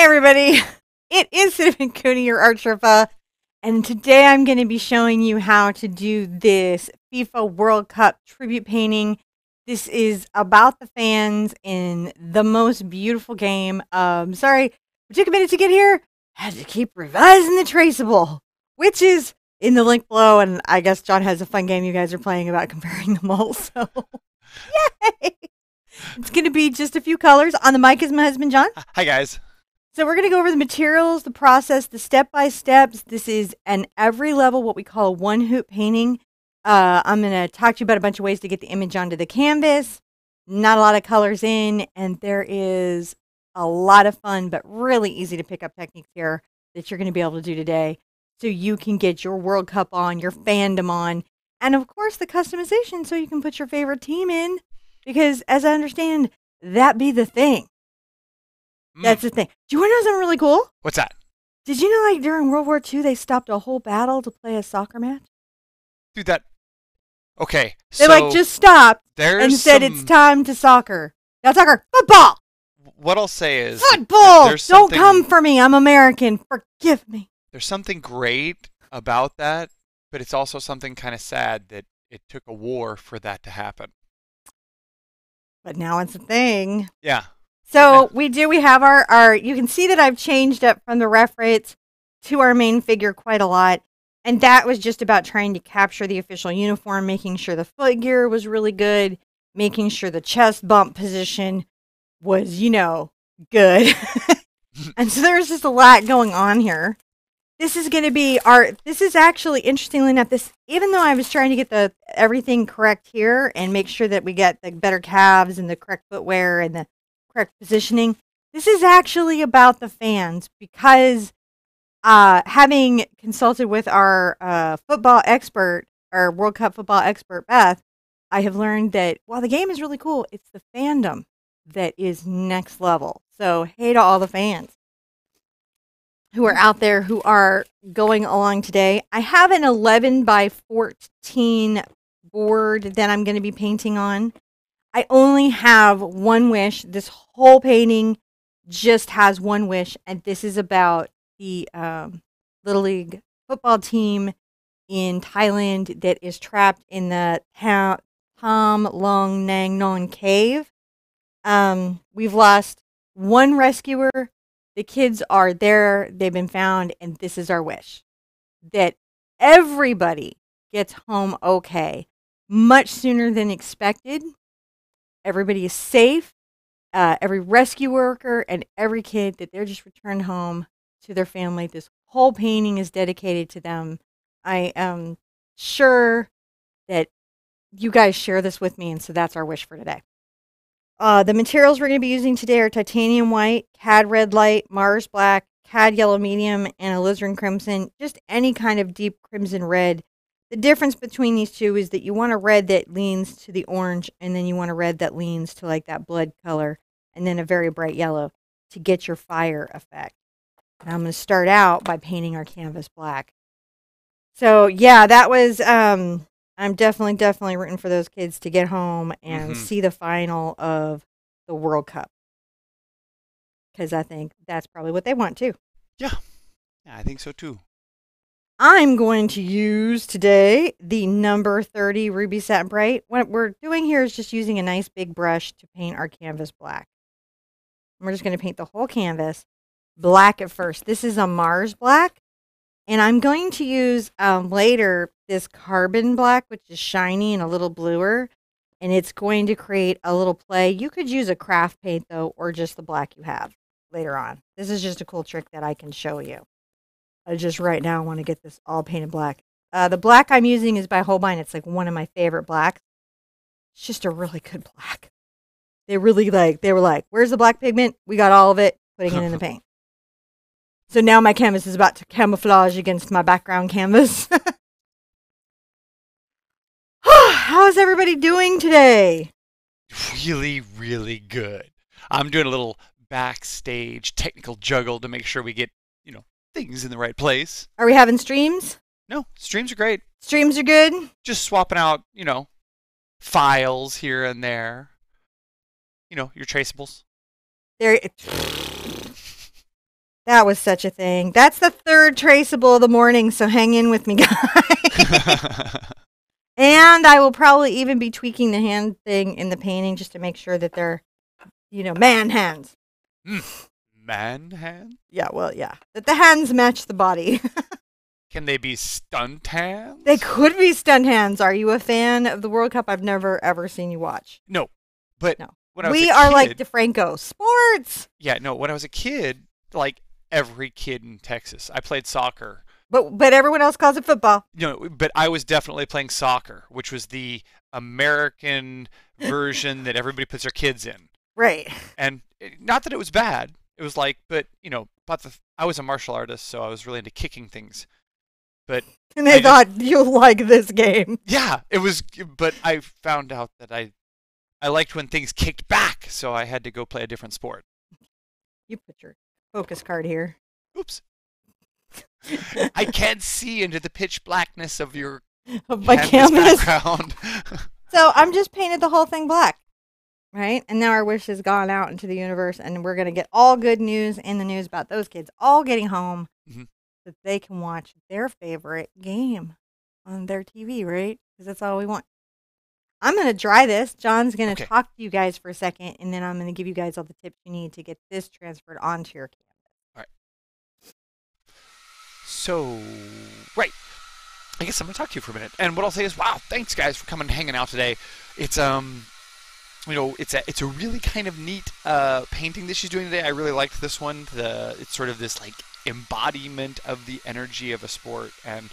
everybody, it is Cinnamon Cooney, your art Sherpa, and today I'm going to be showing you how to do this FIFA World Cup tribute painting. This is about the fans in the most beautiful game. Sorry, it took a minute to get here. Had to keep revising the traceable, which is in the link below, and I guess John has a fun game you guys are playing about comparing them all, so yay! It's going to be just a few colors. On the mic is my husband, John. Hi, guys. So we're going to go over the materials, the process, the step-by-steps. This is an every level, what we call a one-hoop painting. I'm going to talk to you about a bunch of ways to get the image onto the canvas. Not a lot of colors in, and there is a lot of fun, but really easy to pick up techniques here that you're going to be able to do today so you can get your World Cup on, your fandom on, and of course the customization so you can put your favorite team in. Because, as I understand, that be the thing. That's the thing. Do you want to know something really cool? What's that? Did you know, like, during World War II, they stopped a whole battle to play a soccer match? Dude, that... Okay, They, so just stopped and said it's time to soccer. Not soccer, football! What I'll say is... Football! Don't come for me. I'm American. Forgive me. There's something great about that, but it's also something kind of sad that it took a war for that to happen. But now it's a thing. Yeah. So we have our, you can see that I've changed up from the reference to our main figure quite a lot. And that was just about trying to capture the official uniform, making sure the foot gear was really good, making sure the chest bump position was, you know, good. And so there's just a lot going on here. This is going to be this is actually, interestingly enough, even though I was trying to get everything correct here and make sure that we get the better calves and the correct footwear and the correct positioning, this is actually about the fans because having consulted with our football expert, our World Cup football expert, Beth, I have learned that while the game is really cool, it's the fandom that is next level. So hey to all the fans who are out there who are going along today. I have an 11 by 14 board that I'm going to be painting on. I only have one wish. This whole painting just has one wish, and this is about the Little League football team in Thailand that is trapped in the Tham Long Nang Non cave. We've lost one rescuer. The kids are there, they've been found, and this is our wish. That everybody gets home okay, much sooner than expected. Everybody is safe. Every rescue worker and every kid, that they're just returned home to their family. This whole painting is dedicated to them. I am sure that you guys share this with me, and so that's our wish for today. The materials we're going to be using today are titanium white, cad red light, Mars black, cad yellow medium, and alizarin crimson. Just any kind of deep crimson red. The difference between these two is that you want a red that leans to the orange, and then you want a red that leans to like that blood color, and then a very bright yellow to get your fire effect. And I'm going to start out by painting our canvas black. So yeah, that was... I'm definitely rooting for those kids to get home and see the final of the World Cup. Because I think that's probably what they want too. Yeah, I think so too. I'm going to use today the number 30 Ruby Satin Bright. What we're doing here is just using a nice big brush to paint our canvas black. And we're just going to paint the whole canvas black at first. This is a Mars black. And I'm going to use later this carbon black, which is shiny and a little bluer. And it's going to create a little play. You could use a craft paint, though, or just the black you have later on. This is just a cool trick that I can show you. I just right now want to get this all painted black. The black I'm using is by Holbein. It's like one of my favorite blacks. It's just a really good black. They were like, where's the black pigment? We got all of it, putting it in the paint. So now my canvas is about to camouflage against my background canvas. How is everybody doing today? Really, really good. I'm doing a little backstage technical juggle to make sure we get, things in the right place. Are we having streams? No, streams are great. Streams are good? Just swapping out, files here and there. Your traceables. There. That was such a thing. That's the third traceable of the morning, so hang in with me, guys. And I will probably even be tweaking the hand thing in the painting just to make sure that they're, man hands. Man hand? Yeah, well, yeah. That the hands match the body. Can they be stunt hands? They could be stunt hands. Are you a fan of the World Cup? I've never, ever seen you watch. No. But no. When I was we a are kid, like DeFranco. Sports! Yeah, no, when I was a kid, like every kid in Texas, I played soccer. But everyone else calls it football. But I was definitely playing soccer, which was the American version that everybody puts their kids in. Right. And not that it was bad. It was like, but I was a martial artist, so I was really into kicking things. But and they thought you'll like this game. Yeah, it was. But I found out that I liked when things kicked back, so I had to go play a different sport. You put your focus card here. Oops. I can't see into the pitch blackness of my canvas background. So I'm just painted the whole thing black, right? And now our wish has gone out into the universe, and we're going to get all good news in the news about those kids all getting home so that they can watch their favorite game on their TV, right? Because that's all we want. I'm going to dry this. John's going to talk to you guys for a second, and then I'm going to give you guys all the tips you need to get this transferred onto your canvas. All right. So, right. I guess I'm going to talk to you for a minute. And what I'll say is, wow, thanks guys for coming and hanging out today. It's it's a really kind of neat painting that she's doing today. I really liked this one. It's sort of this like embodiment of the energy of a sport, and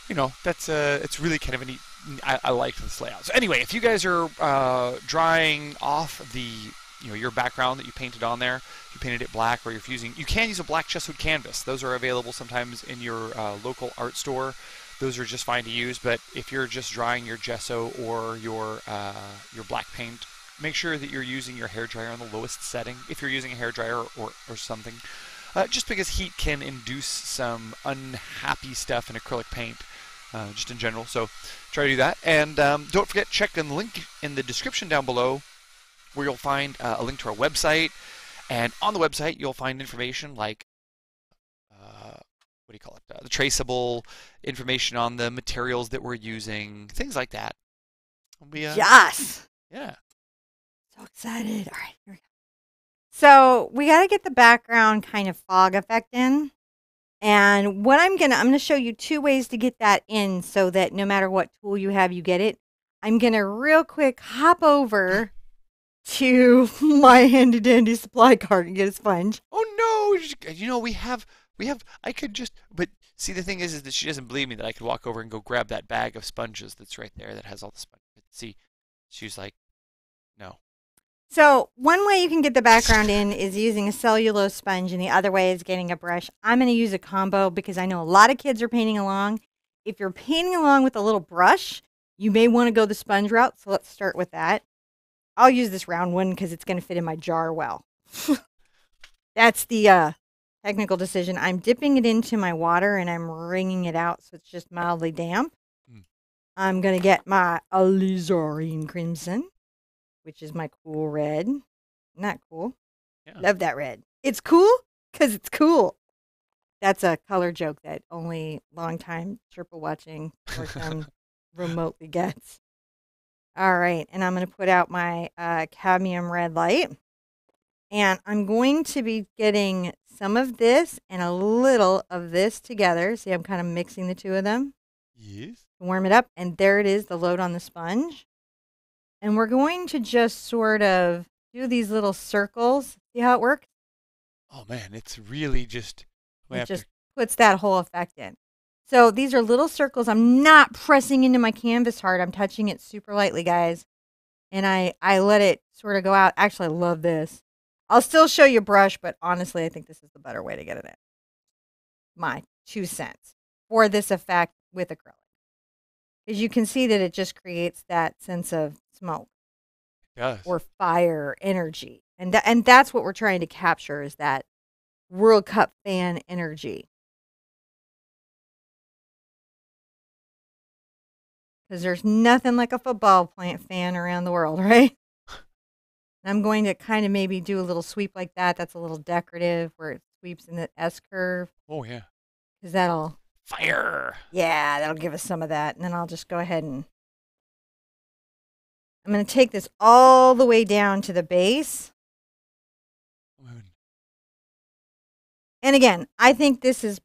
it's really kind of a neat. I like this layout. So anyway, if you guys are drying off your background that you painted on there, if you painted it black, or you can use a black gessoed canvas. Those are available sometimes in your local art store. Those are just fine to use. But if you're just drying your gesso or your black paint, make sure that you're using your hairdryer on the lowest setting. If you're using a hairdryer or something, just because heat can induce some unhappy stuff in acrylic paint. Just in general, so try to do that. And don't forget, check in the link in the description down below where you'll find a link to our website. And on the website, you'll find information like, the traceable information on the materials that we're using, things like that. Yes! Yeah. So excited. All right, here we go. So we got to get the background kind of fog effect in. And what I'm going to show you two ways to get that in so that no matter what tool you have, you get it. I'm going to real quick hop over to my handy dandy supply cart and get a sponge. Oh no, we have, I could just, but see the thing is that she doesn't believe me that I could walk over and go grab that bag of sponges that's right there that has all the sponges. See, she's like, no. So one way you can get the background in is using a cellulose sponge, and the other way is getting a brush. I'm going to use a combo because I know a lot of kids are painting along. If you're painting along with a little brush, you may want to go the sponge route. So let's start with that. I'll use this round one because it's going to fit in my jar well. That's the technical decision. I'm dipping it into my water and I'm wringing it out so it's just mildly damp. I'm going to get my alizarin crimson, which is my cool red. Not cool. Yeah. Love that red. It's cool because it's cool. That's a color joke that only long-time Sherpa watching or remotely gets. All right, and I'm going to put out my cadmium red light. And I'm going to be getting some of this and a little of this together. See, I'm kind of mixing the two of them. Yes. Warm it up, and there it is, the load on the sponge. And we're going to just sort of do these little circles. See how it works? Oh, man, it's really just... It just puts that whole effect in. So these are little circles. I'm not pressing into my canvas hard. I'm touching it super lightly, guys. And I let it sort of go out. Actually, I love this. I'll still show you brush, but honestly, I think this is the better way to get it in. My 2 cents for this effect with acrylic. Because you can see that it just creates that sense of smoke. It does. Or fire energy. And that's what we're trying to capture is that World Cup fan energy. Because there's nothing like a football plant fan around the world, right? I'm going to kind of maybe do a little sweep like that. That's a little decorative where it's sweeps in the S curve. Oh, yeah. Because that'll... Fire! Yeah, that'll give us some of that. And then I'll just go ahead and... I'm going to take this all the way down to the base. And again, I think this is...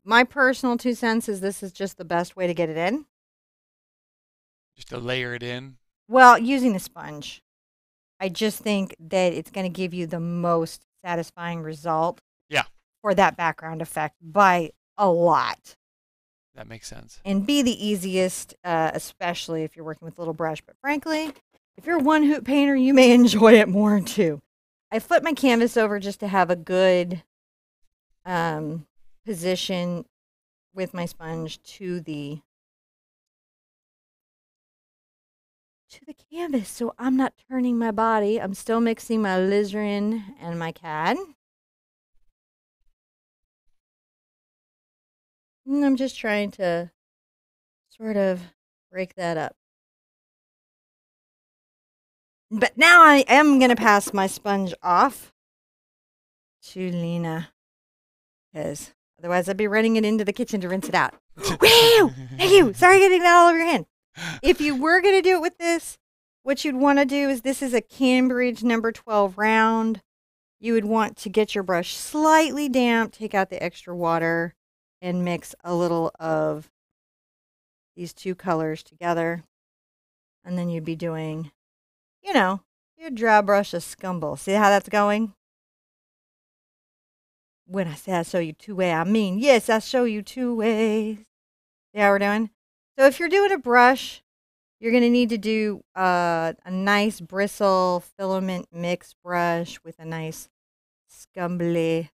My personal 2 cents is this is just the best way to get it in. Just to layer it in? Well, using the sponge. I just think that it's going to give you the most satisfying result. Yeah. For that background effect by a lot. That makes sense. And be the easiest, especially if you're working with a little brush. But frankly, if you're a one-hoop painter, you may enjoy it more too. I flip my canvas over just to have a good position with my sponge to the canvas, so I'm not turning my body. I'm still mixing my alizarin and my cad. And I'm just trying to sort of break that up. But now I am going to pass my sponge off to Lena, because otherwise I'd be running it into the kitchen to rinse it out. Woo! Thank you. Sorry getting that all over your hand. If you were going to do it with this, what you'd want to do is, this is a Cambridge number 12 round. You would want to get your brush slightly damp, take out the extra water, and mix a little of these 2 colors together. And then you'd be doing, you know, your dry brush of scumble. See how that's going? When I say I show you 2 ways, I mean, yes, I show you 2 ways. See how we're doing? So if you're doing a brush, you're going to need to do a nice bristle filament mix brush with a nice scumbly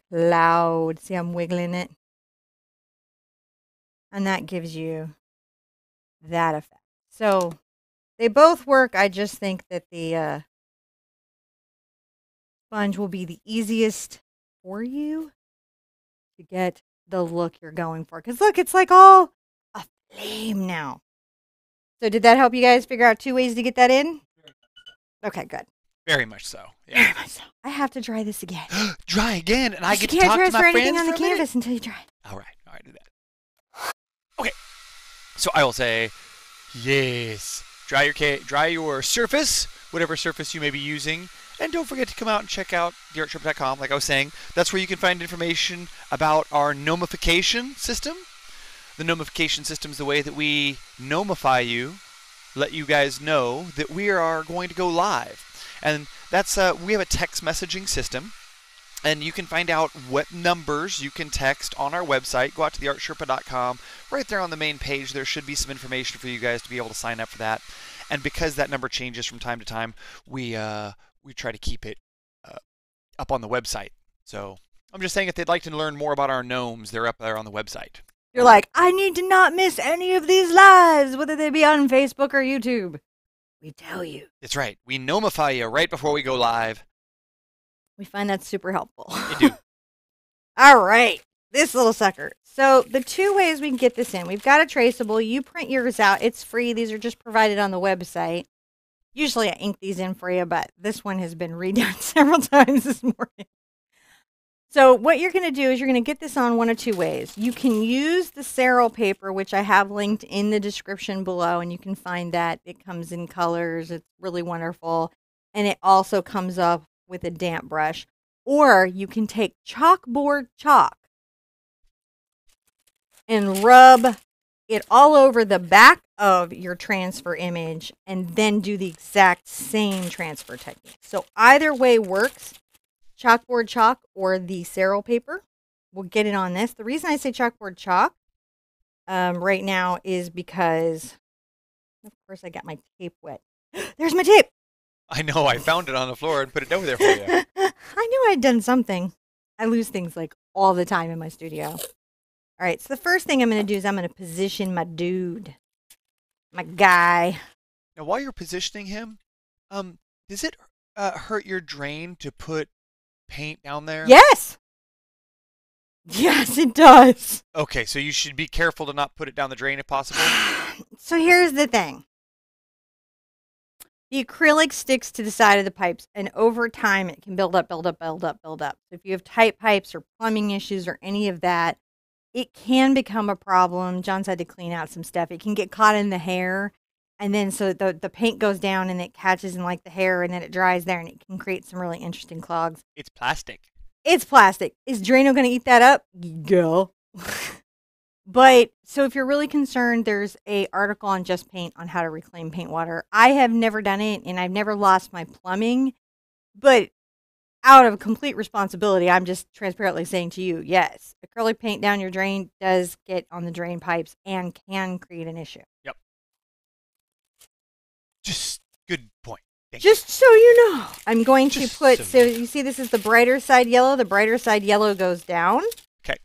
cloud. See, I'm wiggling it. And that gives you that effect. So they both work. I just think that the sponge will be the easiest for you to get the look you're going for. Because look, it's like all a flame now. So did that help you guys figure out 2 ways to get that in? Okay, good. Very much so. Yeah. Very much so. I have to dry this again. Dry again, and I get to talk talk to my transfer anything friends on the for a minute? canvas until you dry. All right, do that. Okay, so I will say, yes, dry your surface, whatever surface you may be using, and don't forget to come out and check out TheArtSherpa.com. Like I was saying, that's where you can find information about our gnomification system. The gnomification system is the way that we gnomify you, let you guys know that we are going to go live. And that's we have a text messaging system, and you can find out what numbers you can text on our website. Go out to TheArtSherpa.com. Right there on the main page, there should be some information for you guys to be able to sign up for that. And because that number changes from time to time, we try to keep it up on the website. So I'm just saying, if they'd like to learn more about our gnomes, they're up there on the website. You're like, I need to not miss any of these lives, whether they be on Facebook or YouTube. We tell you. That's right. We gnomify you right before we go live. We find that super helpful. You do. All right. This little sucker. So the 2 ways we can get this in. We've got a traceable. You print yours out. It's free. These are just provided on the website. Usually I ink these in for you, but this one has been redone several times this morning. So what you're going to do is you're going to get this on 1 of 2 ways. You can use the Cerl paper, which I have linked in the description below, and you can find that. It comes in colors. It's really wonderful. And it also comes up with a damp brush. Or you can take chalkboard chalk and rub it all over the back of your transfer image and then do the exact same transfer technique. So either way works. Chalkboard chalk or the Cerl paper. We'll get it on this. The reason I say chalkboard chalk right now is because, of course, I got my tape wet. There's my tape. I know. I found it on the floor and put it over there for you. I knew I'd done something. I lose things like all the time in my studio. All right. So the first thing I'm going to do is I'm going to position my dude, my guy. Now, while you're positioning him, does it hurt your drain to put paint down there? Yes. Yes, it does. Okay, so you should be careful to not put it down the drain if possible. So here's the thing. The acrylic sticks to the side of the pipes, and over time it can build up, build up, build up, build up. So if you have tight pipes or plumbing issues or any of that, it can become a problem. John's had to clean out some stuff. It can get caught in the hair, and then so the paint goes down and it catches in like the hair, and then it dries there, and it can create some really interesting clogs. It's plastic. It's plastic. Is Drano going to eat that up? Go. But so if you're really concerned, there's a article on Just Paint on how to reclaim paint water. I have never done it, and I've never lost my plumbing, but out of complete responsibility, I'm just transparently saying to you, yes, acrylic paint down your drain does get on the drain pipes and can create an issue. Yep. Just good point. Just so you know, I'm going to put, so you see this is the brighter side yellow. The brighter side yellow goes down. Okay.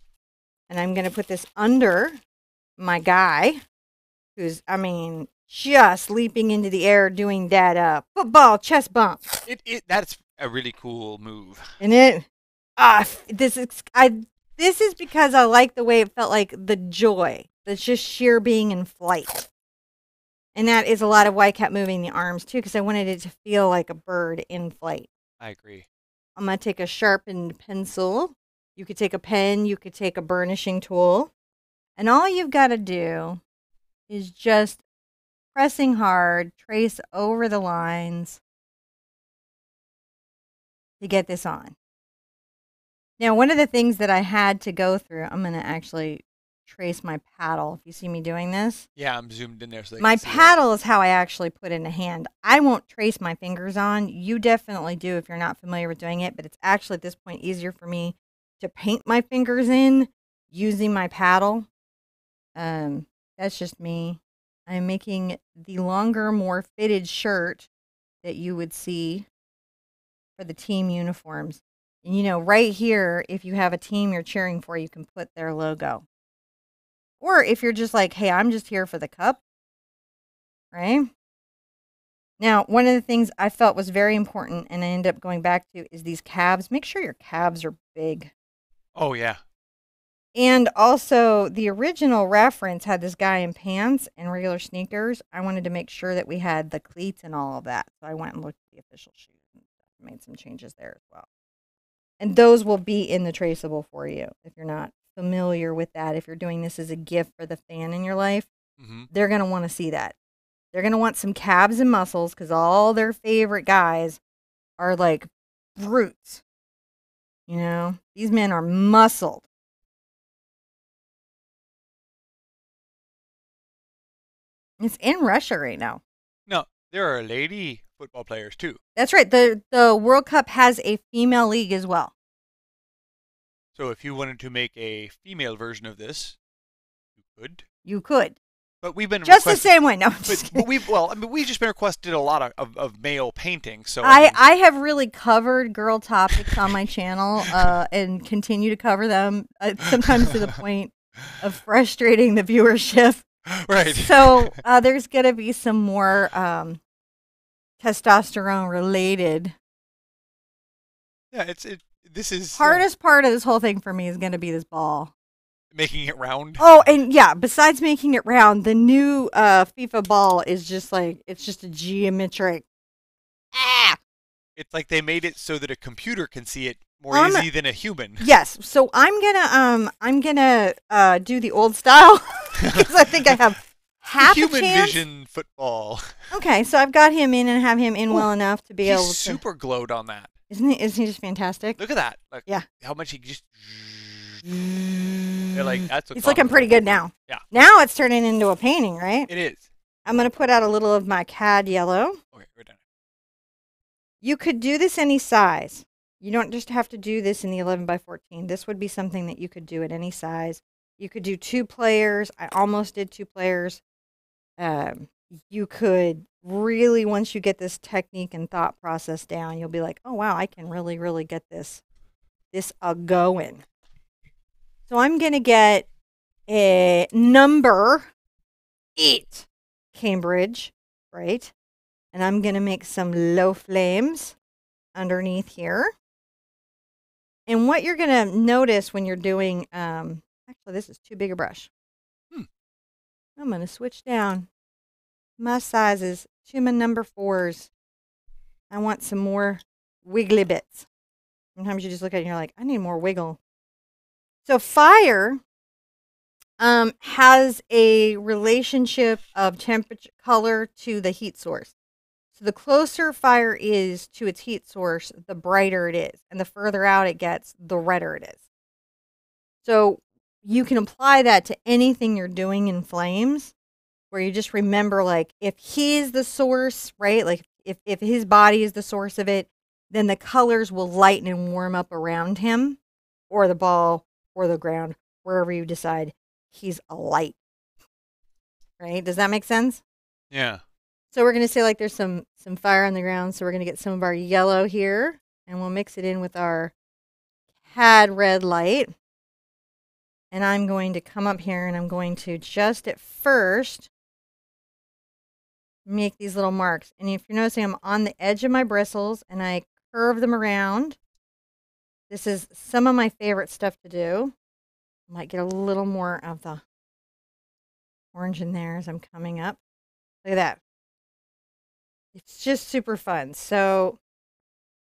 And I'm going to put this under my guy, who's, I mean, just leaping into the air doing that football chest bump. That's a really cool move. Isn't it? This is because I like the way it felt like the joy. That's just sheer being in flight. And that is a lot of why I kept moving the arms too, because I wanted it to feel like a bird in flight. I agree. I'm going to take a sharpened pencil. You could take a pen. You could take a burnishing tool. And all you've got to do is just pressing hard, trace over the lines to get this on. Now, one of the things that I had to go through, I'm going to actually trace my paddle. If you see me doing this. Yeah, I'm zoomed in there. So my paddle is how I actually put in a hand. I won't trace my fingers on. You definitely do if you're not familiar with doing it, but it's actually at this point easier for me to paint my fingers in using my paddle. That's just me. I'm making the longer, more fitted shirt that you would see for the team uniforms. And you know, right here, if you have a team you're cheering for, you can put their logo. Or if you're just like, hey, I'm just here for the cup, right? Now, one of the things I felt was very important, and I ended up going back to, is these calves. Make sure your calves are big. Oh, yeah. And also, the original reference had this guy in pants and regular sneakers. I wanted to make sure that we had the cleats and all of that. So I went and looked at the official shoes and made some changes there as well. And those will be in the traceable for you if you're not familiar with that. If you're doing this as a gift for the fan in your life, they're going to want to see that. They're going to want some calves and muscles because all their favorite guys are like brutes. You know, these men are muscled. It's in Russia right now. No, there are lady football players too. That's right. The World Cup has a female league as well. So if you wanted to make a female version of this, you could. You could. But we've been just the same way. No, but we've just been requested a lot of male painting. So I have really covered girl topics on my channel and continue to cover them sometimes to the point of frustrating the viewership. Right. So there's gonna be some more testosterone related. Yeah, this is hardest part of this whole thing for me is gonna be this ball. Making it round. Oh, and yeah, besides making it round, the new FIFA ball is just like, it's just a geometric. It's like they made it so that a computer can see it more easy than a human. Yes. So I'm gonna do the old style because I think I have half human a chance. Vision football. Okay, so I've got him in and have him in well enough to be able to. He's super glowed on that. Isn't he just fantastic? Look at that. Like, yeah. How much he just. They're like, that's. It's looking pretty good now. Yeah. Now it's turning into a painting, right? It is. I'm gonna put out a little of my CAD yellow. Okay, we're done. You could do this any size. You don't just have to do this in the 11 by 14. This would be something that you could do at any size. You could do 2 players. I almost did 2 players. You could really, once you get this technique and thought process down, you'll be like, oh, wow, I can really, really get this going. So I'm going to get a number 8 Cambridge, right? And I'm going to make some low flames underneath here. And what you're going to notice when you're doing, actually, this is too big a brush. I'm going to switch down my sizes to my number 4s. I want some more wiggly bits. Sometimes you just look at it and you're like, I need more wiggle. So fire has a relationship of temperature, color to the heat source. So the closer fire is to its heat source, the brighter it is. And the further out it gets, the redder it is. So you can apply that to anything you're doing in flames, where you just remember, like, if he's the source, right? Like, if his body is the source of it, then the colors will lighten and warm up around him, or the ball, or the ground, wherever you decide he's a light, right? Does that make sense? Yeah. So we're going to say, like, there's some fire on the ground, so we're going to get some of our yellow here, and we'll mix it in with our cad red light. And I'm going to come up here, and I'm going to just at first make these little marks. And if you're noticing, I'm on the edge of my bristles, and I curve them around. This is some of my favorite stuff to do. I might get a little more of the orange in there as I'm coming up. Look at that. It's just super fun. So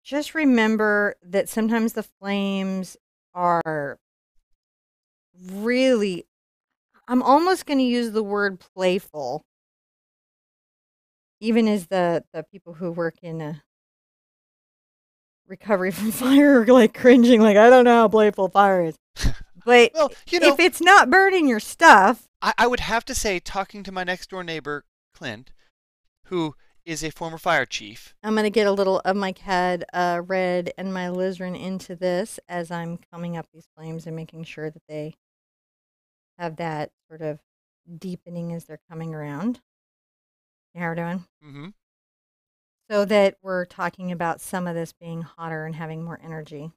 just remember that sometimes the flames are really, I'm almost going to use the word playful, even as the people who work in recovery from fire are like cringing, like, I don't know how playful fire is. But Well, you know, if it's not burning your stuff. I would have to say, talking to my next door neighbor, Clint, who is a former fire chief. I'm going to get a little of my cad red and my alizarin into this as I'm coming up these flames and making sure that they have that sort of deepening as they're coming around. You know how we're doing? Mm-hmm. So that we're talking about some of this being hotter and having more energy.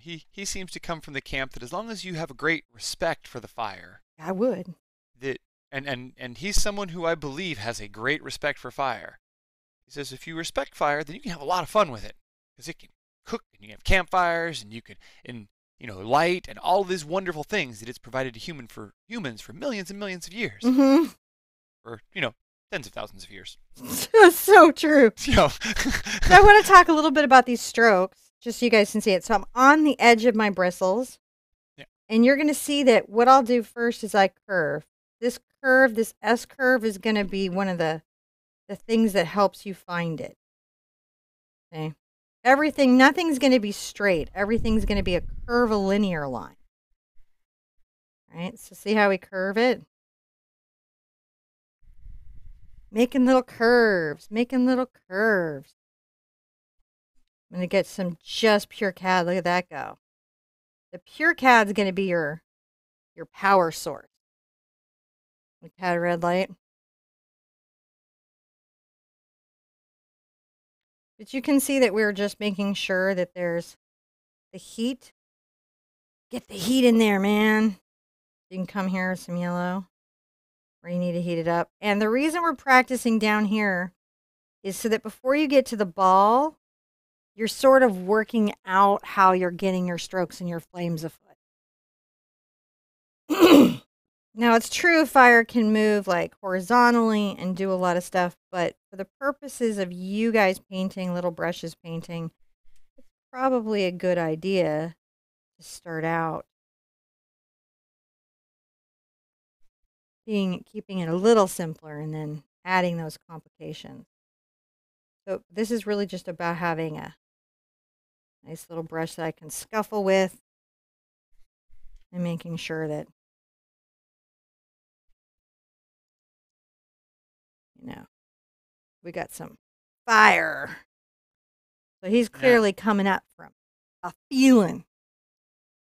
He seems to come from the camp that as long as you have a great respect for the fire, I would. that and he's someone who I believe has a great respect for fire. He says if you respect fire, then you can have a lot of fun with it because it can cook and you can have campfires and you can light and all these wonderful things that it's provided to humans for millions and millions of years, Mm-hmm. or tens of thousands of years. So true. So I want to talk a little bit about these strokes, just so you guys can see it. So I'm on the edge of my bristles. Yeah. And you're going to see that what I'll do first is I curve. This curve, this S curve, is going to be one of the things that helps you find it. Okay. Nothing's going to be straight. Everything's going to be a curvilinear line. All right. So see how we curve it? Making little curves, making little curves. I'm going to get some just pure cad. Look at that go. The pure cad's going to be your power source. The cad red light. But you can see that we're just making sure that there's the heat. Get the heat in there, man. You can come here with some yellow where you need to heat it up. And the reason we're practicing down here is so that before you get to the ball, you're sort of working out how you're getting your strokes and your flames afoot. Now, it's true fire can move like horizontally and do a lot of stuff, but for the purposes of you guys painting, little brushes painting, it's probably a good idea to start out keeping it a little simpler and then adding those complications. So this is really just about having a nice little brush that I can scuffle with and making sure that, we got some fire. So he's clearly coming up from a feeling.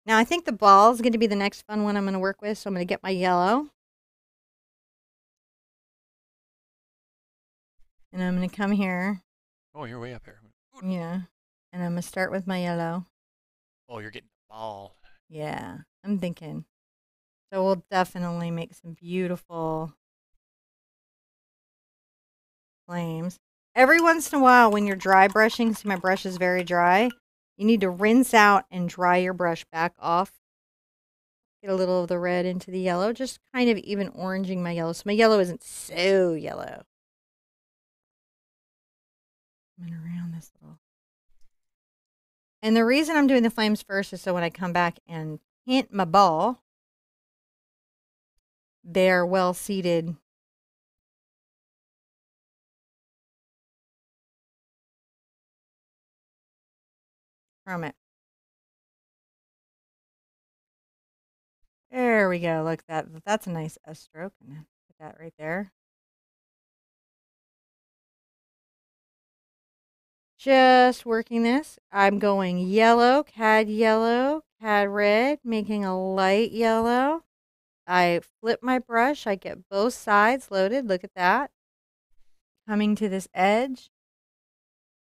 Now I think the ball is going to be the next fun one I'm going to work with. So I'm going to get my yellow. And I'm going to come here. Oh, you're way up here. Yeah. And I'm going to start with my yellow. Oh, you're getting the ball. Yeah, I'm thinking. So we'll definitely make some beautiful flames. Every once in a while when you're dry brushing, see my brush is very dry, you need to rinse out and dry your brush back off. Get a little of the red into the yellow, just kind of even oranging my yellow. So my yellow isn't so yellow. coming around this little. And the reason I'm doing the flames first is so when I come back and paint my ball, they're well seated. From it. There we go. Look, that's a nice S stroke. And put that right there. Just working this. I'm going yellow, cad red, making a light yellow. I flip my brush. I get both sides loaded. Look at that. Coming to this edge.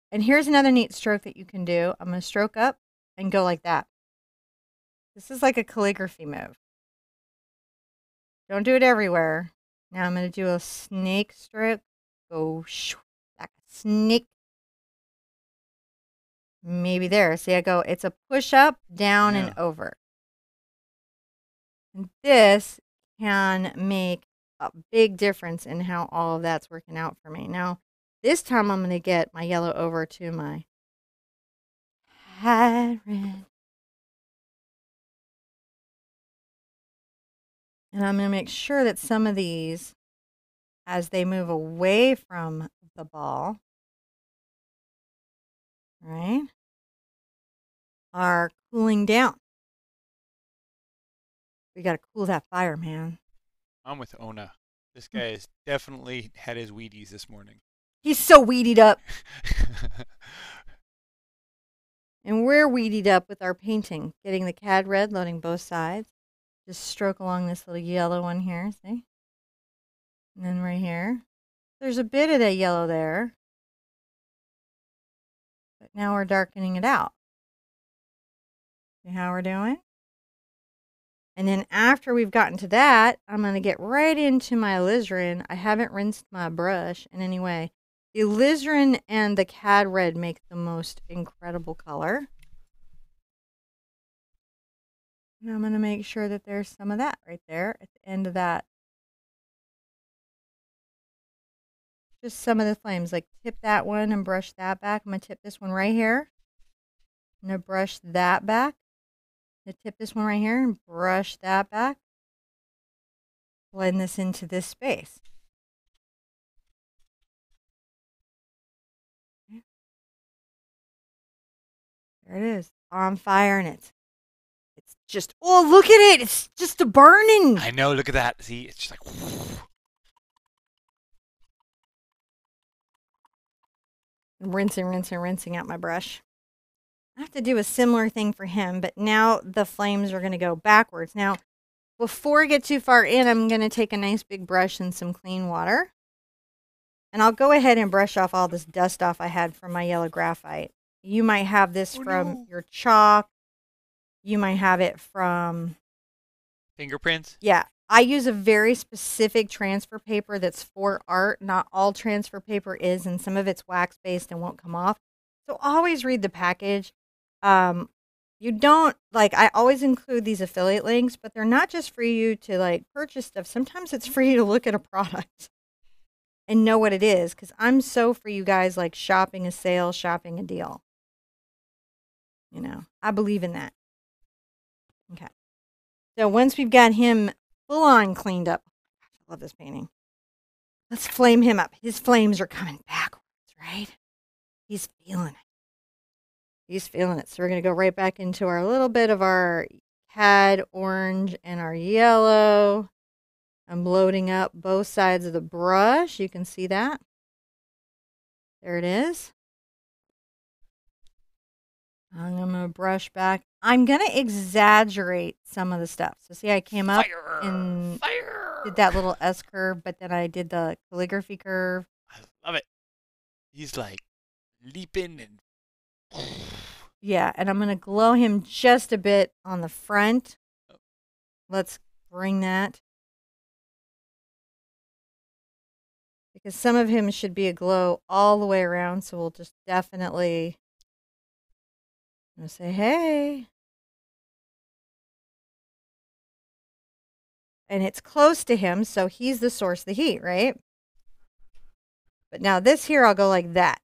And here's another neat stroke that you can do. I'm going to stroke up and go like that. This is like a calligraphy move. Don't do it everywhere. Now I'm going to do a snake stroke. Go like a snake. Maybe there. See, I go, it's a push up, down, and over. And this can make a big difference in how all of that's working out for me. Now, this time I'm going to get my yellow over to my red. And I'm going to make sure that some of these, as they move away from the ball, right, are cooling down. We got to cool that fire, man. I'm with Ona. This guy has definitely had his Wheaties this morning. He's so weedied up. And we're weedied up with our painting. Getting the cad red, loading both sides. Just stroke along this little yellow one here, see? And then right here. There's a bit of that yellow there. But now we're darkening it out. See how we're doing? And then after we've gotten to that, I'm going to get right into my alizarin. I haven't rinsed my brush in any way. The alizarin and the cad red make the most incredible color. And I'm going to make sure that there's some of that right there at the end of that. Just some of the flames, like tip that one and brush that back. I'm going to tip this one right here. I'm going to brush that back. I'm going to tip this one right here and brush that back. Blend this into this space. Okay. There it is, on fire, and it's just, oh, look at it. It's just a burning. I know, look at that. See, it's just like, whoo. Rinsing out my brush. I have to do a similar thing for him, but now the flames are going to go backwards. Now, before I get too far in, I'm going to take a nice big brush and some clean water. And I'll go ahead and brush off all this dust off I had from my yellow graphite. You might have this from your chalk. You might have it from fingerprints. Yeah. I use a very specific transfer paper that's for art. Not all transfer paper is, and some of it's wax-based and won't come off. So always read the package. You don't, like, I always include these affiliate links, but they're not just for you to, like, purchase stuff. Sometimes it's for you to look at a product and know what it is, because I'm so for you guys, like, shopping a sale, shopping a deal. You know, I believe in that. Okay. So once we've got him full on cleaned up, I love this painting. Let's flame him up. His flames are coming backwards, right? He's feeling it. He's feeling it. So we're going to go right back into our little bit of our cad orange and our yellow. I'm loading up both sides of the brush. You can see that. There it is. I'm going to brush back. I'm going to exaggerate some of the stuff. So see, I came up and did that little S curve, but then I did the calligraphy curve. I love it. He's like leaping and... Yeah, and I'm going to glow him just a bit on the front. Let's bring that. Because some of him should be a glow all the way around, so we'll just definitely... I'm going to say, hey. And it's close to him, so he's the source of the heat, right? But now this here, I'll go like that.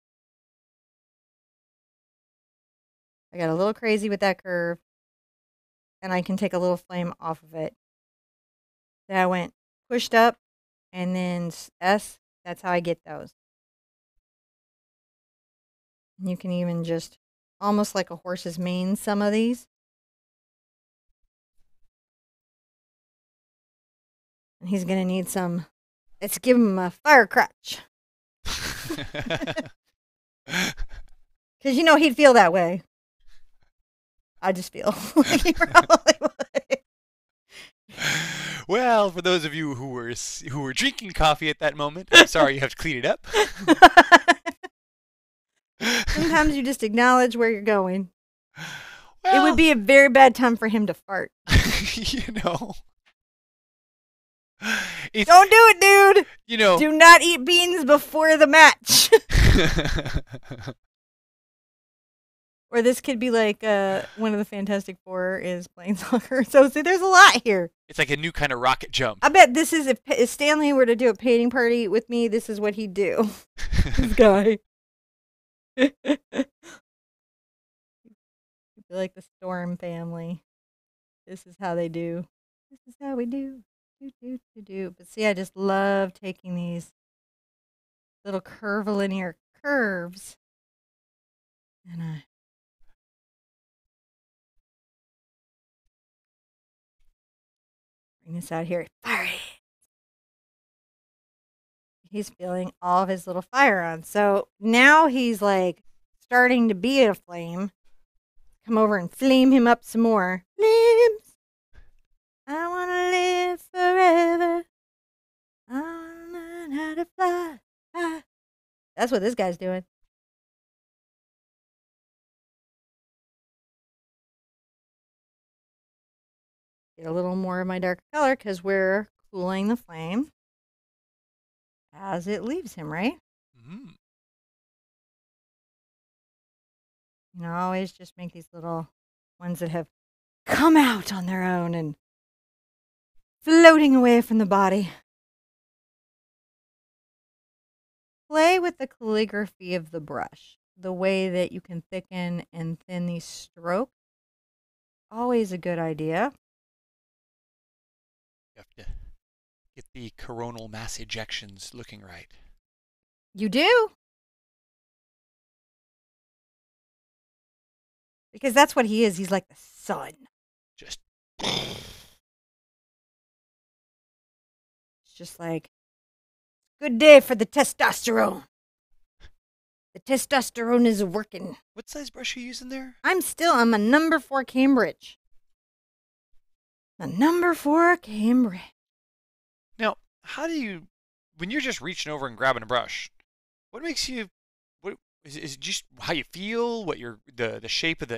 I got a little crazy with that curve, and I can take a little flame off of it. Then I went pushed up, and then S. That's how I get those. And you can even just, almost like a horse's mane, some of these. And he's going to need some, let's give him a fire crutch. Because you know he'd feel that way. I just feel like he probably would. Well, for those of you who were drinking coffee at that moment, I'm sorry you have to clean it up. Sometimes you just acknowledge where you're going. Well, It would be a very bad time for him to fart. You know. Don't do it, dude. You know. Do not eat beans before the match. Or this could be like one of the Fantastic Four is playing soccer. So see, there's a lot here. It's like a new kind of rocket jump. I bet this is, if Stanley were to do a painting party with me, this is what he'd do. This guy. He'd be like the Storm family. This is how they do. This is how we do. Do. But see, I just love taking these little curvilinear curves. And I bring this out here. Fire it. He's feeling all of his little fire on. So now he's like starting to be a flame. Come over and flame him up some more. Flames. I want to live forever. I want to learn how to fly. That's what this guy's doing. Get a little more of my dark color because we're cooling the flame as it leaves him, right? Mm-hmm. You know, always just make these little ones that have come out on their own and floating away from the body. Play with the calligraphy of the brush, the way that you can thicken and thin these strokes. Always a good idea. You have to get the coronal mass ejections looking right. You do? Because that's what he is. He's like the sun. Just. It's just like, good day for the testosterone. The testosterone is working. What size brush are you using there? I'm a number 4 Cambridge. A number 4 Cambridge. Now, how do you, when you're just reaching over and grabbing a brush, what makes you, what is it just how you feel, what you're, the shape of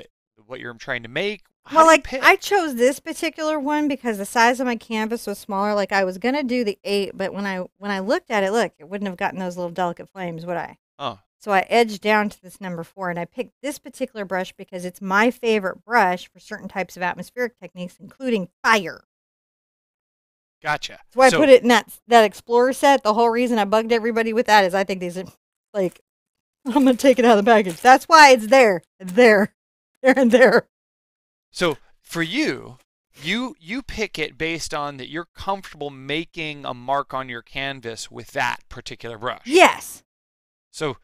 what you're trying to make? How Well, do you like, pick? I chose this particular one because the size of my canvas was smaller. Like, I was going to do the 8, but when I looked at it, look, it wouldn't have gotten those little delicate flames, would I? Oh. So I edged down to this number 4, and I picked this particular brush because it's my favorite brush for certain types of atmospheric techniques, including fire. Gotcha. That's why I put it in that Explorer set. The whole reason I bugged everybody with that is I think these are, like, I'm going to take it out of the package. That's why it's there. It's there. There and there. So for you pick it based on that you're comfortable making a mark on your canvas with that particular brush. Yes. So.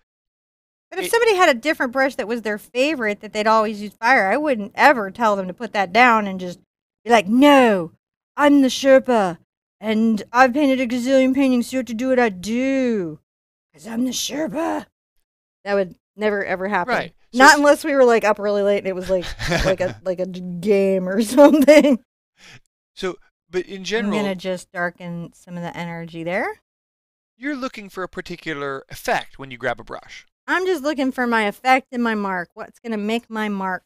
But if somebody had a different brush that was their favorite that they'd always use fire, I wouldn't ever tell them to put that down and just be like, no, I'm the Sherpa, and I've painted a gazillion paintings, so you have to do what I do, because I'm the Sherpa. That would never, ever happen. Right. So Not unless we were, like, up really late and it was, like, like a game or something. So, but in general. I'm going to just darken some of the energy there. You're looking for a particular effect when you grab a brush. I'm just looking for my effect and my mark. What's going to make my mark?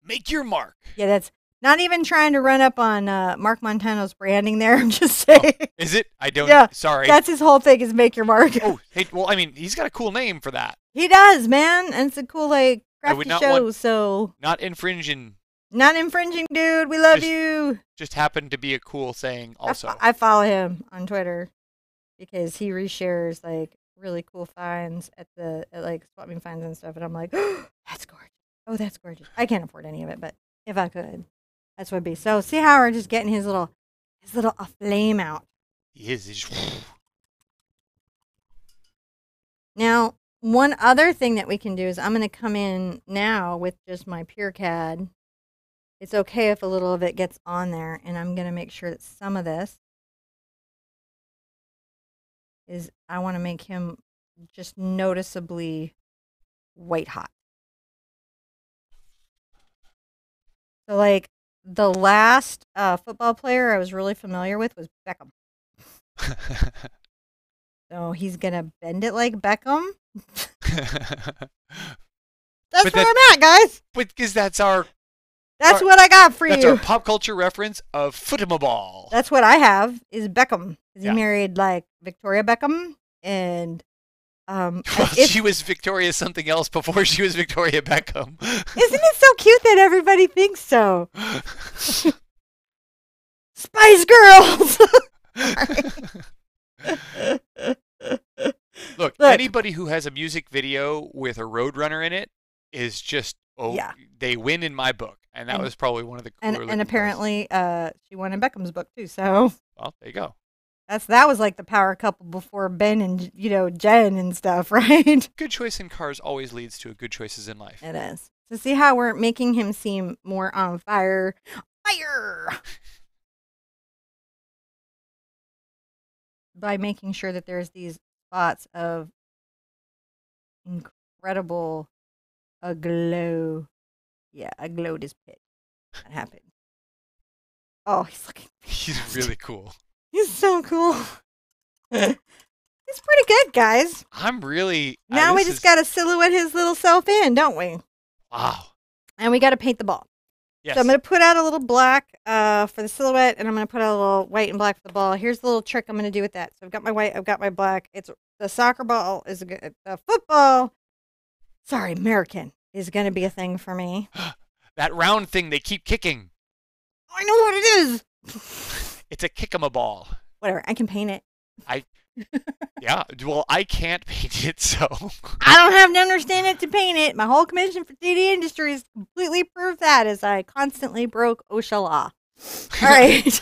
Make your mark. Yeah, that's not even trying to run up on Mark Montano's branding there. I'm just saying. Oh, is it? I don't. Yeah, sorry. That's his whole thing is make your mark. Oh, hey, well, I mean, he's got a cool name for that. He does, man. And it's a cool, like, crafty show. So not infringing. Not infringing, dude. We love you. Just happened to be a cool saying also. I follow him on Twitter because he reshares, like, really cool finds at like spot me finds and stuff, and I'm like, oh, that's gorgeous. Oh, that's gorgeous. I can't afford any of it, but if I could, that's what it'd be. So see how we're just getting his little flame out. He is. He's Now, one other thing that we can do is I'm going to come in now with just my pure CAD. It's okay if a little of it gets on there, and I'm going to make sure that some of this is, I want to make him just noticeably white hot. So, like, the last football player I was really familiar with was Beckham. So he's going to bend it like Beckham. That's where I'm at, guys. Because that's our... That's what I got for you. That's our pop culture reference of foot-em-a-ball. That's what I have, is Beckham. Because he married, like, Victoria Beckham. And she was Victoria something else before she was Victoria Beckham. Isn't it so cute that everybody thinks so? Spice Girls! Look, anybody who has a music video with a Roadrunner in it is just, they win in my book. And that was probably one of the cooler. And apparently she won in Beckham's book, too. So, well, there you go. That was like the power couple before Ben and, Jen and stuff, right? Good choice in cars always leads to good choices in life. It is. So see how we're making him seem more on fire? Fire! By making sure that there's these spots of incredible aglow. Yeah, aglowed his pit. That happened. Oh, he's looking fantastic. He's really cool. He's so cool. He's pretty good, guys. I'm really... Now we just got to silhouette his little self in, don't we? Wow. And we got to paint the ball. Yes. So I'm going to put out a little black for the silhouette, and I'm going to put out a little white and black for the ball. Here's the little trick I'm going to do with that. So I've got my white, I've got my black. It's the soccer ball is the football. Sorry, American is going to be a thing for me. That round thing they keep kicking. I know what it is. It's a kick-em-a-ball. Whatever, I can paint it. Yeah, well, I can't paint it, so. I don't have to understand it to paint it. My whole commission for 3D Industries completely proved that as I constantly broke OSHA law. All right.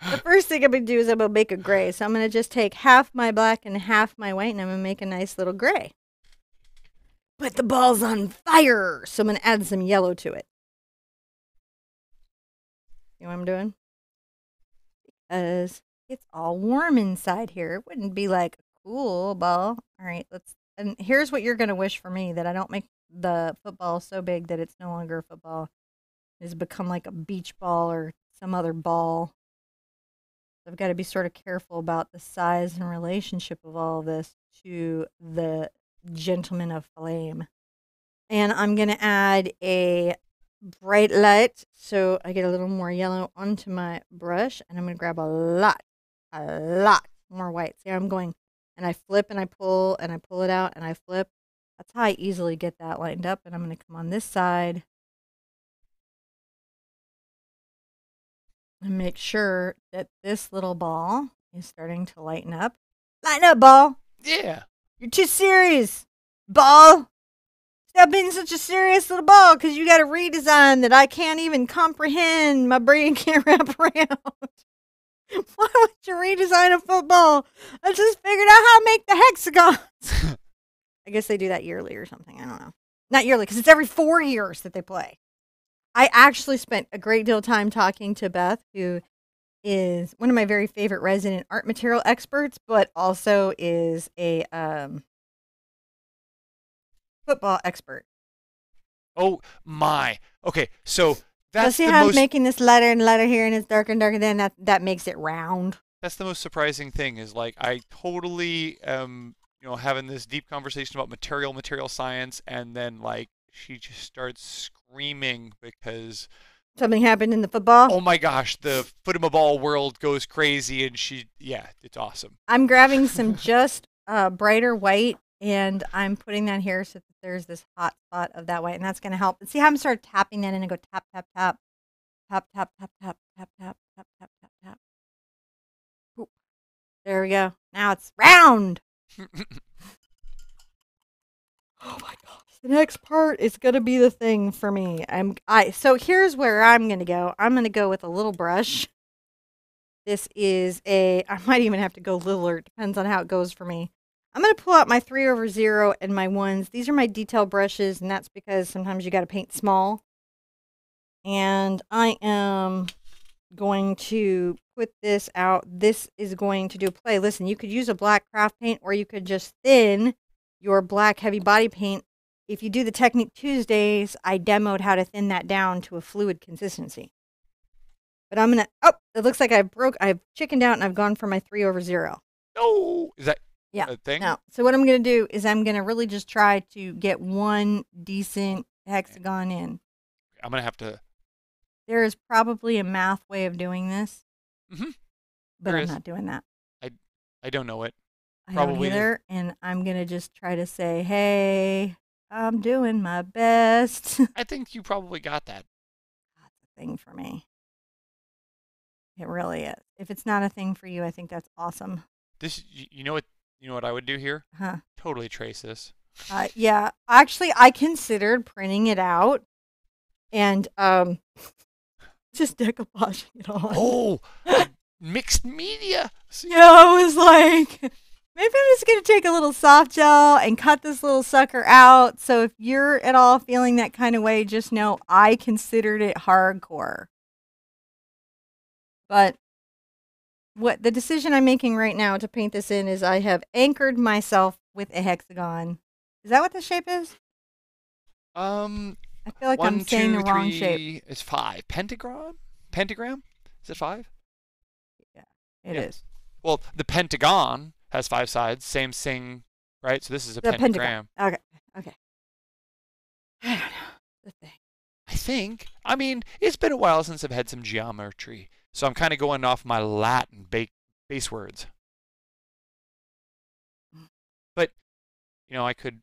The first thing I'm going to do is I'm going to make a gray. So I'm going to just take half my black and half my white, and I'm going to make a nice little gray. But the ball's on fire, so I'm going to add some yellow to it. You know what I'm doing? Because it's all warm inside here. It wouldn't be like a cool ball. All right, and here's what you're going to wish for me, that I don't make the football so big that it's no longer a football. It's become like a beach ball or some other ball. I've got to be sort of careful about the size and relationship of all of this to the gentleman of flame. And I'm going to add a bright light so I get a little more yellow onto my brush, and I'm going to grab a lot more white. See how I'm going, and I flip and I pull it out and I flip. That's how I easily get that lined up. And I'm going to come on this side and make sure that this little ball is starting to lighten up. Lighten up, ball. Yeah. You're too serious, ball. Stop being such a serious little ball, because you got a redesign that I can't even comprehend. My brain can't wrap around. Why would you redesign a football? I just figured out how to make the hexagons. I guess they do that yearly or something. I don't know. Not yearly, because it's every 4 years that they play. I actually spent a great deal of time talking to Beth, who is one of my very favorite resident art material experts, but also is a football expert. Oh my. Okay, so that's see how I was making this lighter and lighter here, and it's darker and darker. Then that makes it round. That's the most surprising thing, is like I totally am, having this deep conversation about material science, and then like she just starts screaming because something happened in the football. Oh my gosh, the foot-em-a-ball world goes crazy, and it's awesome. I'm grabbing some just brighter white, and I'm putting that here so that there's this hot spot of that white, and that's going to help. And see how I'm start tapping that in and go tap, tap, tap, tap, tap, tap, tap, tap, tap, tap, tap, tap, tap. Ooh. There we go. Now it's round. Oh my gosh. The next part is gonna be the thing for me. So here's where I'm gonna go. I'm gonna go with a little brush. This is I might even have to go littler. It depends on how it goes for me. I'm gonna pull out my 3/0 and my ones. These are my detail brushes, and that's because sometimes you gotta paint small. And I am going to put this out. This is going to do play. Listen, you could use a black craft paint, or you could just thin your black heavy body paint. If you do the Technique Tuesdays, I demoed how to thin that down to a fluid consistency. But I'm going to, it looks like I've chickened out and I've gone for my 3/0. Oh, is that a thing? No. So what I'm going to do is I'm going to really just try to get one decent hexagon in. I'm going to have to. There is probably a math way of doing this. Mm-hmm. But I'm not doing that. I don't know it. I don't either. And I'm going to just try to say, hey, I'm doing my best. I think you probably got that. That's a thing for me. It really is. If it's not a thing for you, I think that's awesome. You know what I would do here? Huh? Totally trace this. Yeah. Actually, I considered printing it out and just decoupaging it on. Oh, mixed media. Yeah, I was like, maybe I'm just going to take a little soft gel and cut this little sucker out. So if you're at all feeling that kind of way, just know I considered it hardcore. But what the decision I'm making right now to paint this in is I have anchored myself with a hexagon. Is that what the shape is? I feel like I'm saying the wrong shape. It's 5. Pentagram? Is it 5? Yeah, it is. Well, the pentagon has 5 sides. Same thing, right? So this is a pentagram. Okay. I don't know. The thing. I think. I mean, it's been a while since I've had some geometry. So I'm kind of going off my Latin base words. But, I could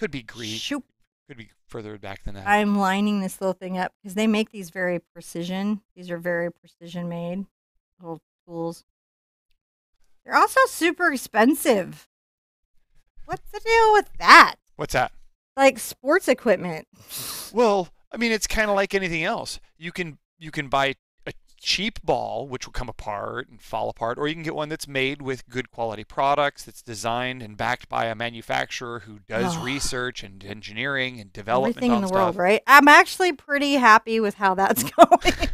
be Greek. Shoop. Could be further back than that. I'm lining this little thing up because they make these very precision. These are very precision made little tools. They're also super expensive. What's the deal with that? What's that? Like sports equipment. Well, I mean, it's kind of like anything else. You can buy a cheap ball, which will come apart and fall apart, or you can get one that's made with good quality products, that's designed and backed by a manufacturer who does research and engineering and development. Everything in the world, right? I'm actually pretty happy with how that's going.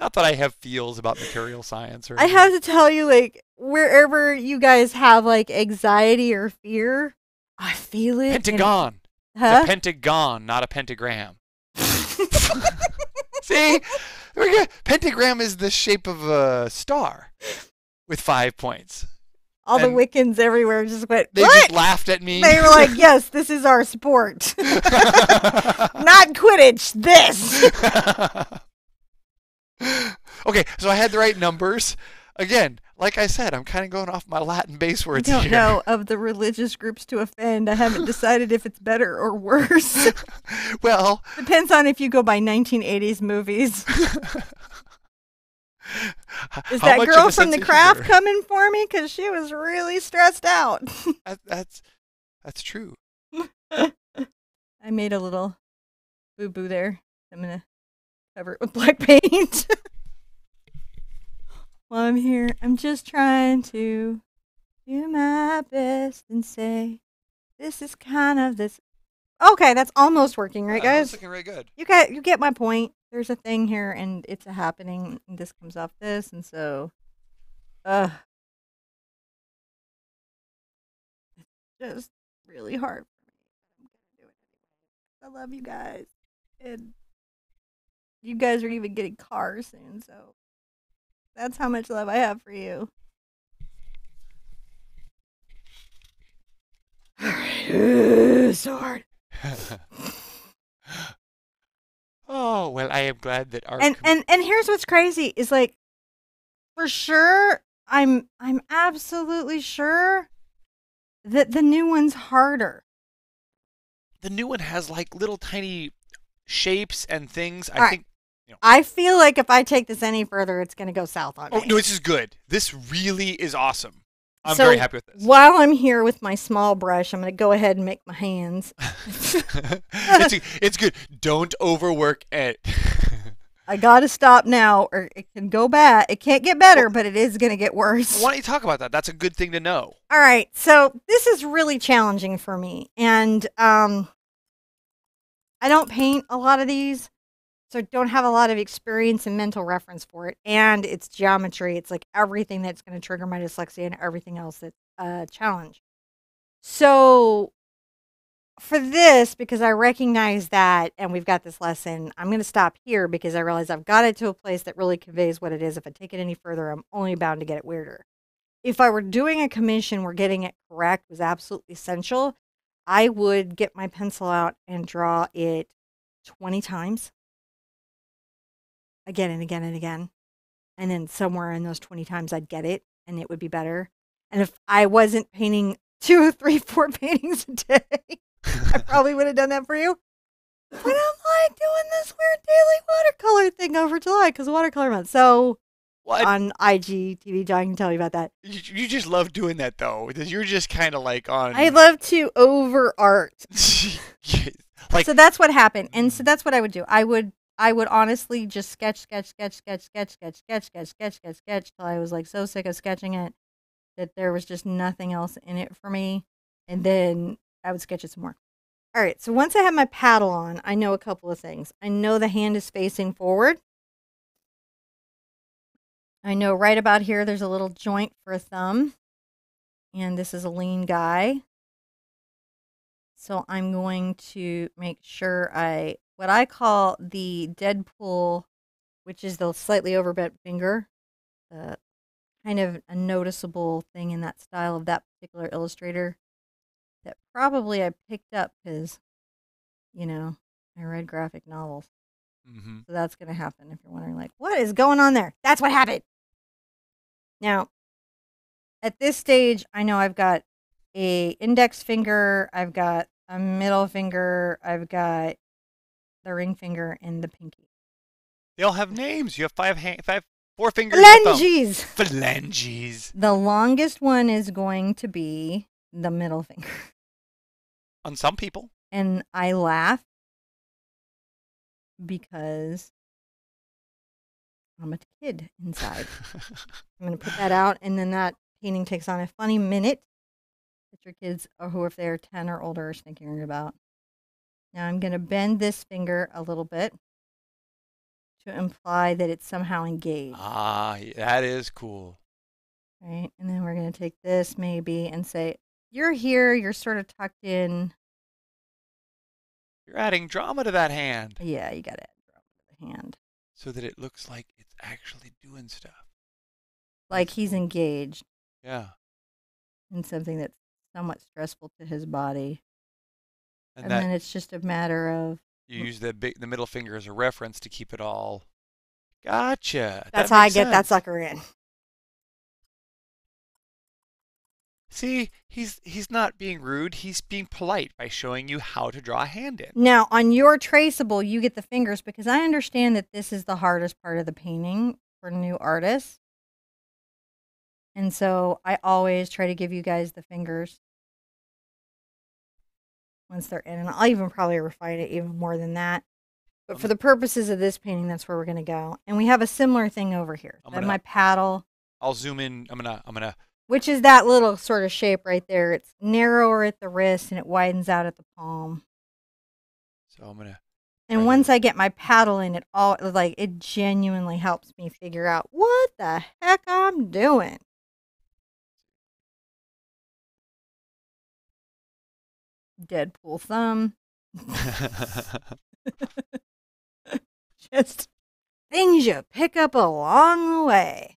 Not that I have feels about material science or I have to tell you, like, wherever you guys have like anxiety or fear, I feel it. Pentagon. Huh? It's a pentagon, not a pentagram. See? Pentagram is the shape of a star with 5 points. All the Wiccans everywhere just went, They what? just laughed at me. They were like, yes, this is our sport. Not Quidditch, this. Okay, so I had the right numbers. Again, like I said, I'm kind of going off my Latin base words here. I don't know of the religious groups to offend. I haven't decided if it's better or worse. Well, depends on if you go by 1980s movies. Is that girl from The Craft coming for me? Because she was really stressed out. That's true. I made a little boo-boo there. I'm going to cover it with black paint. While I'm here, I'm just trying to do my best and say, this is kind of this. Okay, that's almost working, right, guys? It's looking really good. You get my point. There's a thing here, and it's a happening, and this comes off this, and so, it's just really hard for me. I'm gonna do it anyway. I love you guys, and you guys are even getting cars soon, so that's how much love I have for you. All right, so hard. Oh, well, I am glad that our and here's what's crazy is, like, for sure, I'm absolutely sure that the new one's harder. The new one has like little tiny shapes and things. I think. I feel like if I take this any further, it's going to go south on me. Oh, no, this is good. This really is awesome. I'm very happy with this. While I'm here with my small brush, I'm going to go ahead and make my hands. It's good. Don't overwork it. I got to stop now, or it can go bad. It can't get better, but it is going to get worse. Why don't you talk about that? That's a good thing to know. All right, so this is really challenging for me, and I don't paint a lot of these, so I don't have a lot of experience and mental reference for it. And it's geometry. It's like everything that's going to trigger my dyslexia and everything else that's a challenge. So for this, because I recognize that, and we've got this lesson, I'm going to stop here because I realize I've got it to a place that really conveys what it is. If I take it any further, I'm only bound to get it weirder. If I were doing a commission where getting it correct was absolutely essential, I would get my pencil out and draw it 20 times. Again and again and again. And then somewhere in those 20 times I'd get it and it would be better. And if I wasn't painting 2, 3, 4 paintings a day, I probably would have done that for you. But I'm like doing this weird daily watercolor thing over July because watercolor month. So on IGTV, John can tell you about that. You just love doing that though, because you're just kind of like on. I love to over art. So that's what happened, and so that's what I would do. I would honestly just sketch till I was like so sick of sketching it that there was just nothing else in it for me, and then I would sketch it some more. All right, so once I have my paddle on, I know a couple of things. I know the hand is facing forward. I know right about here there's a little joint for a thumb, and this is a lean guy. So I'm going to make sure what I call the Deadpool, which is the slightly overbent finger, kind of a noticeable thing in that style of that particular illustrator that probably I picked up because, I read graphic novels. Mm-hmm. So that's going to happen if you're wondering, like, what is going on there? That's what happened. Now, at this stage, I know I've got a index finger, I've got a middle finger, I've got the ring finger, and the pinky. They all have names. You have 4 fingers. Phalanges. Phalanges. The longest one is going to be the middle finger. On some people. And I laugh because I'm a kid inside. I'm going to put that out, and then that painting takes on a funny minute that your kids, or who, if they're 10 or older, are thinking about. Now I'm going to bend this finger a little bit to imply that it's somehow engaged. Ah, that is cool. Right, and then we're going to take this maybe and say, you're here, you're sort of tucked in. You're adding drama to that hand. Yeah, you got to add drama to the hand. So that it looks like it's actually doing stuff. Like he's engaged. Yeah. In something that's somewhat stressful to his body. And then it's just a matter of... You use the middle finger as a reference to keep it all... Gotcha. That's how I get that sucker in. See, he's not being rude. He's being polite by showing you how to draw a hand in. Now, on your traceable, you get the fingers because I understand that this is the hardest part of the painting for new artists. And so I always try to give you guys the fingers once they're in. And I'll even probably refine it even more than that. But for the purposes of this painting, that's where we're going to go. And we have a similar thing over here. I have my paddle. I'll zoom in. I'm gonna. Which is that little sort of shape right there. It's narrower at the wrist and it widens out at the palm. So I'm gonna. And once I get my paddle in, it genuinely helps me figure out what the heck I'm doing. Deadpool thumb. Just things you pick up along the way.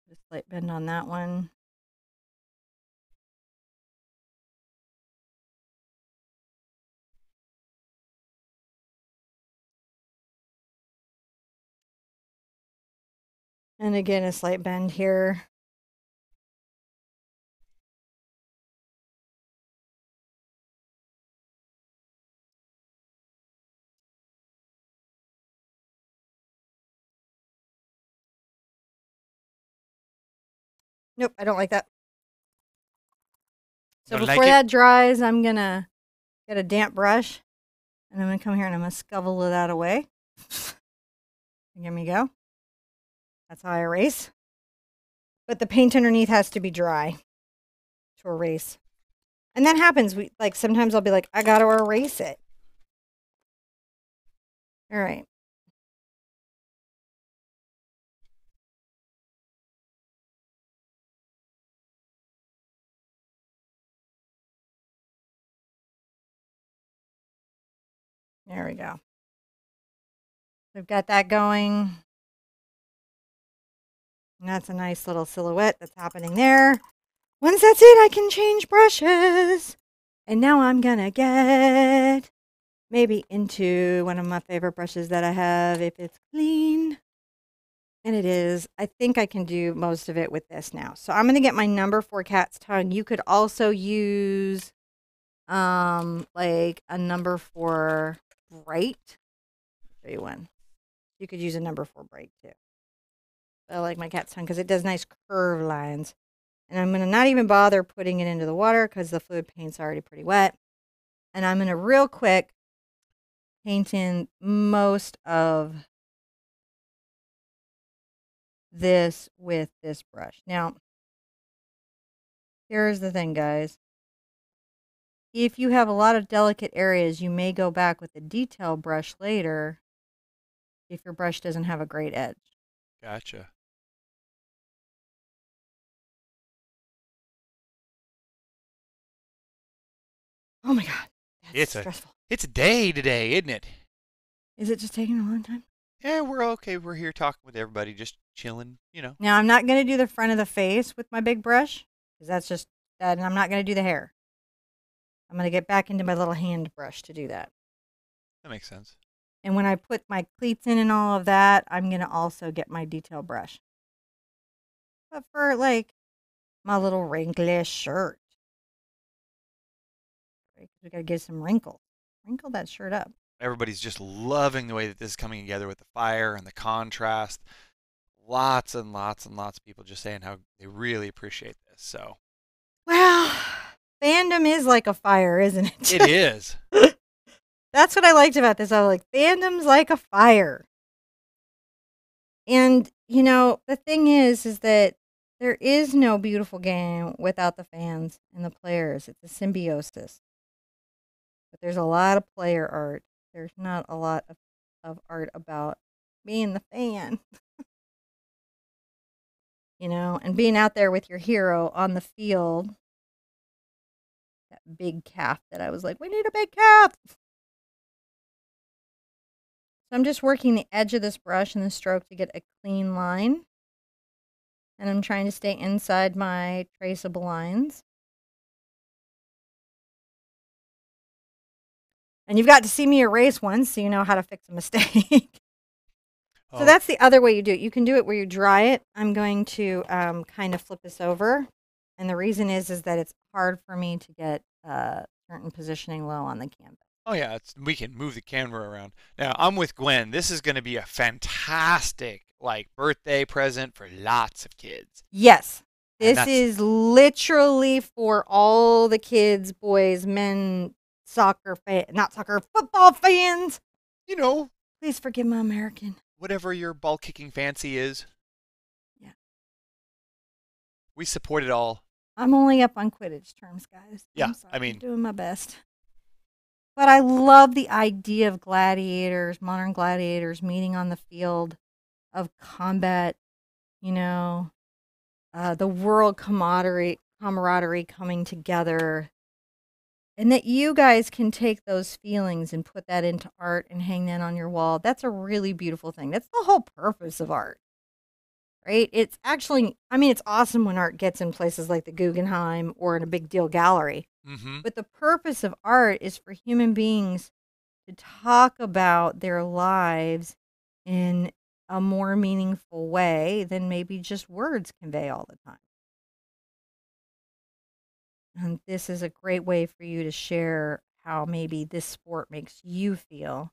Just slight bend on that one. And again, a slight bend here. Nope, I don't like that. So Don't before like it? that dries, I'm going to get a damp brush. And I'm going to come here and I'm going to scovel that away. Here we go. That's how I erase. But the paint underneath has to be dry to erase. And that happens. Sometimes I'll be like, I got to erase it. All right. There we go. We've got that going. And that's a nice little silhouette that's happening there. Once that's it, I can change brushes. And now I'm going to get maybe into one of my favorite brushes that I have if it's clean. And it is. I think I can do most of it with this now. So I'm going to get my number 4 cat's tongue. You could also use like a number 4 bright. I'll show you one. You could use a number 4 bright too. I like my cat's tongue because it does nice curve lines. And I'm going to not even bother putting it into the water because the fluid paint's already pretty wet. And I'm going to real quick paint in most of this with this brush. Now, here's the thing, guys. If you have a lot of delicate areas, you may go back with a detail brush later if your brush doesn't have a great edge. Gotcha. Oh my God. That's stressful. It's a day today, isn't it? Is it just taking a long time? Yeah, we're okay. We're here talking with everybody, just chilling, you know. Now, I'm not going to do the front of the face with my big brush because that's just that, and I'm not going to do the hair. I'm going to get back into my little hand brush to do that. That makes sense. And when I put my cleats in and all of that, I'm going to also get my detail brush. But for like my little wrinkly shirt, right? We got to get some wrinkles. Wrinkle that shirt up. Everybody's just loving the way that this is coming together with the fire and the contrast. Lots and lots and lots of people just saying how they really appreciate this. So, well, fandom is like a fire, isn't it? It is. That's what I liked about this. I was like, fandom's like a fire. And, you know, the thing is that there is no beautiful game without the fans and the players. It's a symbiosis. But there's a lot of player art. There's not a lot of art about being the fan. You know, and being out there with your hero on the field. That big calf that I was like, we need a big calf. So I'm just working the edge of this brush and the stroke to get a clean line. And I'm trying to stay inside my traceable lines. And you've got to see me erase once so you know how to fix a mistake. So that's the other way you do it. You can do it where you dry it. I'm going to kind of flip this over. And the reason is that it's hard for me to get certain positioning low on the canvas. Oh yeah, we can move the camera around. Now I'm with Gwen. This is going to be a fantastic birthday present for lots of kids. Yes. This is literally for all the kids, boys, men, football fans. You know. Please forgive my American. Whatever your ball kicking fancy is. Yeah. We support it all. I'm only up on Quidditch terms, guys. Yeah, I'm sorry. I'm doing my best. But I love the idea of gladiators, modern gladiators meeting on the field of combat, you know, the world camaraderie coming together. And that you guys can take those feelings and put that into art and hang that on your wall. That's a really beautiful thing. That's the whole purpose of art, right? It's actually, it's awesome when art gets in places like the Guggenheim or in a big deal gallery. Mm-hmm. But the purpose of art is for human beings to talk about their lives in a more meaningful way than maybe just words convey all the time. And this is a great way for you to share how maybe this sport makes you feel,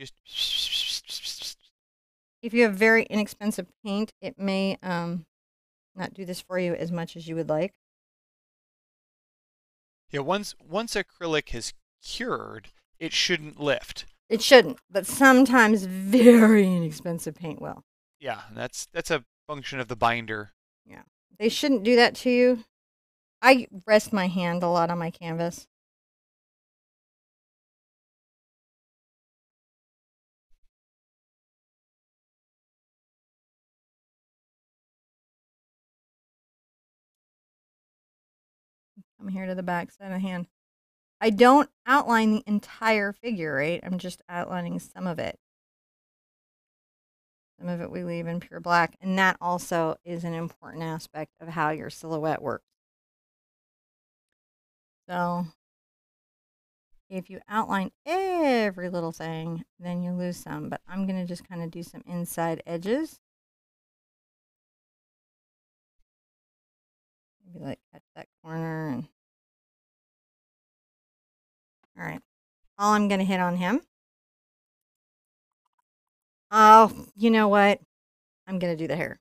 Just If you have very inexpensive paint, it may not do this for you as much as you would like. yeah. Once acrylic has cured, it shouldn't lift. It shouldn't, but sometimes very inexpensive paint will. Yeah, that's a function of the binder. Yeah. They shouldn't do that to you. I rest my hand a lot on my canvas. Come here to the back side of the hand. I don't outline the entire figure, right? I'm just outlining some of it. Some of it we leave in pure black, and that also is an important aspect of how your silhouette works. So if you outline every little thing, then you lose some, but I'm going to just kind of do some inside edges. Maybe like catch that corner. And all right. All I'm going to hit on him. Oh, you know what? I'm going to do the hair.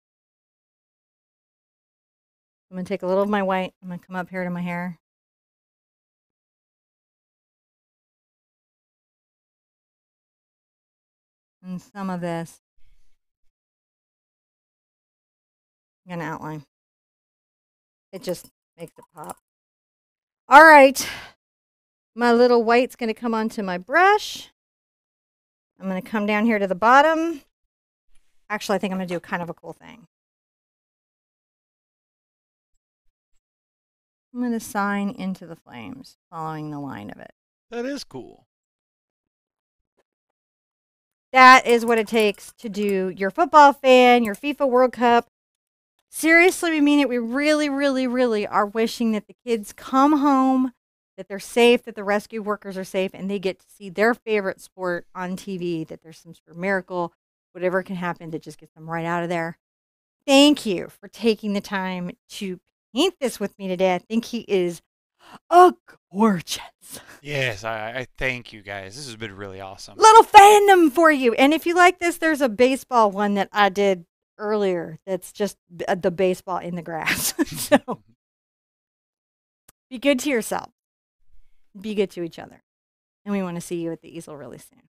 I'm going to take a little of my white. I'm going to come up here to my hair. And some of this. I'm going to outline. It just makes it pop. All right. My little white's going to come onto my brush. I'm going to come down here to the bottom. Actually, I think I'm going to do kind of a cool thing. I'm going to sign into the flames, following the line of it. That is cool. That is what it takes to do your football fan, your FIFA World Cup. Seriously, we mean it. We really, really, really are wishing that the kids come home, that they're safe, that the rescue workers are safe, and they get to see their favorite sport on TV, that there's some sort of miracle, whatever can happen that just gets them right out of there. Thank you for taking the time to paint this with me today. I think he is gorgeous. Yes, I thank you guys. This has been really awesome. Little fandom for you. And if you like this, there's a baseball one that I did earlier that's just the baseball in the grass. So be good to yourself. Be good to each other. And we want to see you at the easel really soon.